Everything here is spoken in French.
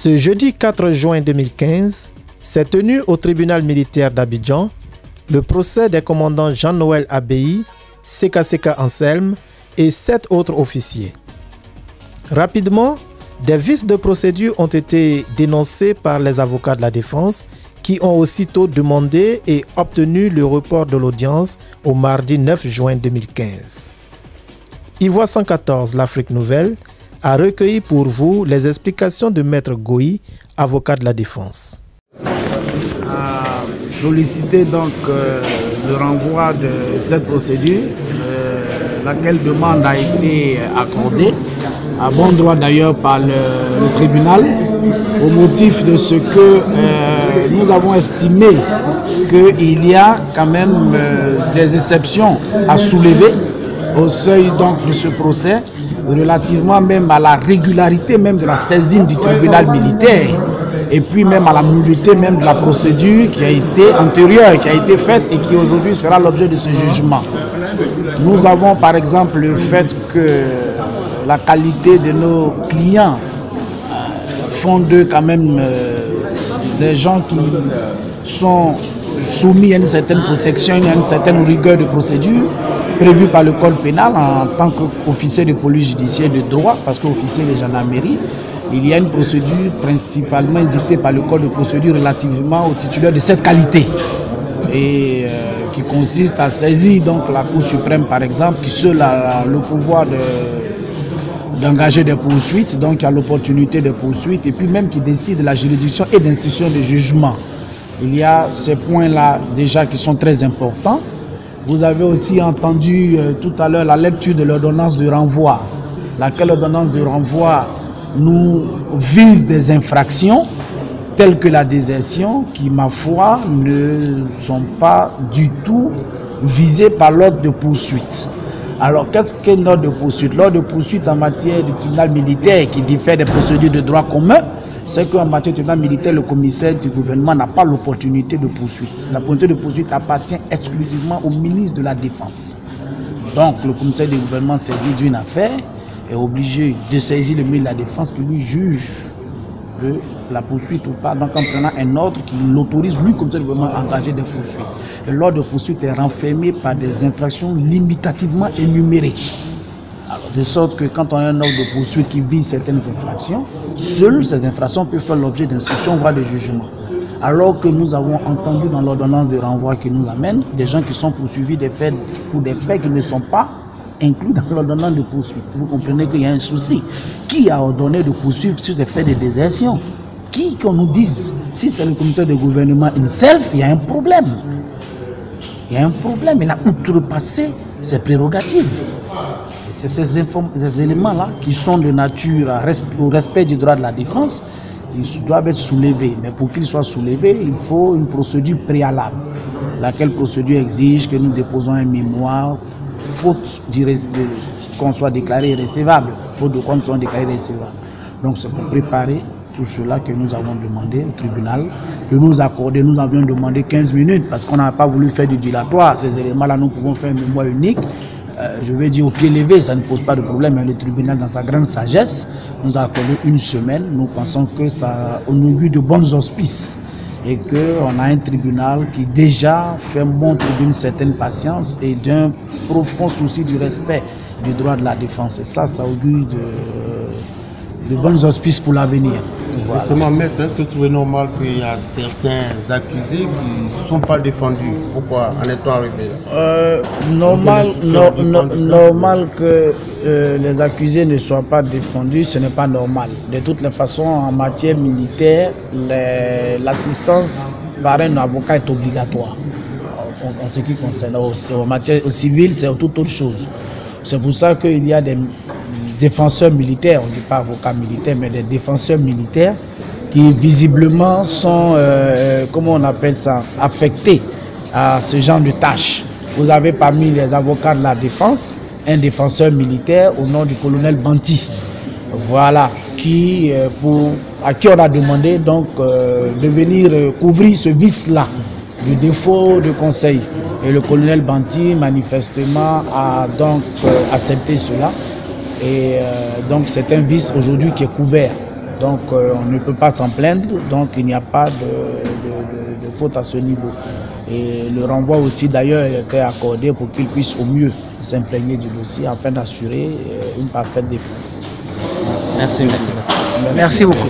Ce jeudi 4 juin 2015, s'est tenu au tribunal militaire d'Abidjan le procès des commandants Jean-Noël Abbaye, Seka Seka Anselme et 7 autres officiers. Rapidement, des vices de procédure ont été dénoncés par les avocats de la défense qui ont aussitôt demandé et obtenu le report de l'audience au mardi 9 juin 2015. Ivoire 114, l'Afrique Nouvelle, a recueilli pour vous les explications de Maître Goï, avocat de la défense. A sollicité donc le renvoi de cette procédure, laquelle demande a été accordée, à bon droit d'ailleurs par le tribunal, au motif de ce que nous avons estimé qu'il y a quand même des exceptions à soulever au seuil donc de ce procès, relativement même à la régularité même de la saisine du tribunal militaire et puis même à la nullité même de la procédure qui a été antérieure, qui a été faite et qui aujourd'hui sera l'objet de ce jugement. Nous avons par exemple le fait que la qualité de nos clients font d'eux quand même des gens qui sont soumis à une certaine protection, à une certaine rigueur de procédure prévue par le code pénal en tant qu'officier de police judiciaire de droit, parce qu'officier de gendarmerie, il y a une procédure principalement dictée par le code de procédure relativement aux titulaires de cette qualité et qui consiste à saisir donc la Cour suprême par exemple, qui seul a le pouvoir d'engager des poursuites, donc il y a l'opportunité de poursuites et puis même qui décide de la juridiction et d'institution de jugement. Il y a ces points-là déjà qui sont très importants. Vous avez aussi entendu tout à l'heure la lecture de l'ordonnance de renvoi, laquelle ordonnance de renvoi nous vise des infractions telles que la désertion qui, ma foi, ne sont pas du tout visées par l'ordre de poursuite. Alors, qu'est-ce qu'est l'ordre de poursuite? L'ordre de poursuite en matière de tribunal militaire qui diffère des procédures de droit commun, c'est qu'en matière de tribunal militaire, le commissaire du gouvernement n'a pas l'opportunité de poursuite. La opportunité de poursuite appartient exclusivement au ministre de la Défense. Donc, le commissaire du gouvernement saisi d'une affaire est obligé de saisir le ministre de la Défense qui lui juge de la poursuite ou pas, donc en prenant un ordre qui l'autorise, lui, comme ça, le gouvernement, à engager des poursuites. L'ordre de poursuite est renfermé par des infractions limitativement énumérées. Alors, de sorte que quand on a un ordre de poursuite qui vise certaines infractions, seules ces infractions peuvent faire l'objet d'instruction, voire de jugement. Alors que nous avons entendu dans l'ordonnance de renvoi qui nous amène des gens qui sont poursuivis pour des faits qui ne sont pas inclus dans l'ordonnance de poursuite. Vous comprenez qu'il y a un souci. Qui a ordonné de poursuivre sur des faits de désertion? Qui qu'on nous dise? Si c'est le comité de gouvernement himself, il y a un problème. Il y a un problème. Il a outrepassé ses prérogatives. C'est ces éléments-là qui sont de nature au respect du droit de la défense, ils doivent être soulevés. Mais pour qu'ils soient soulevés, il faut une procédure préalable. Laquelle procédure exige que nous déposons un mémoire, faute qu'on soit déclaré irrécevable, faute de quoi nous soyons déclarés irrécevables. Donc c'est pour préparer tout cela que nous avons demandé au tribunal de nous accorder. Nous avions demandé 15 minutes parce qu'on n'a pas voulu faire du dilatoire. Ces éléments-là, nous pouvons faire un mémoire unique. Je vais dire au pied levé, ça ne pose pas de problème. Mais le tribunal, dans sa grande sagesse, nous a accordé une semaine. Nous pensons que ça augure de bons auspices et qu'on a un tribunal qui déjà fait montre d'une certaine patience et d'un profond souci du respect du droit de la défense. Et ça augure de bons auspices pour l'avenir. Voilà. Justement, maître, est-ce que tu trouves normal qu'il y a certains accusés qui ne sont pas défendus? Pourquoi en étant arrivés? Normal que les accusés ne soient pas défendus, ce n'est pas normal. De toutes les façons, en matière militaire, l'assistance par un avocat est obligatoire. En ce qui concerne en matière civile, c'est toute autre chose. C'est pour ça qu'il y a des défenseurs militaires, on ne dit pas avocats militaires, mais des défenseurs militaires qui visiblement sont, comment on appelle ça, affectés à ce genre de tâches. Vous avez parmi les avocats de la défense un défenseur militaire au nom du colonel Banti, voilà, à qui on a demandé donc de venir couvrir ce vice-là, du défaut de conseil. Et le colonel Banti manifestement a donc accepté cela. Et donc c'est un vice aujourd'hui qui est couvert Donc on ne peut pas s'en plaindre, donc il n'y a pas de faute à ce niveau. Et le renvoi aussi d'ailleurs était accordé pour qu'il puisse au mieux s'imprégner du dossier afin d'assurer une parfaite défense. Merci beaucoup.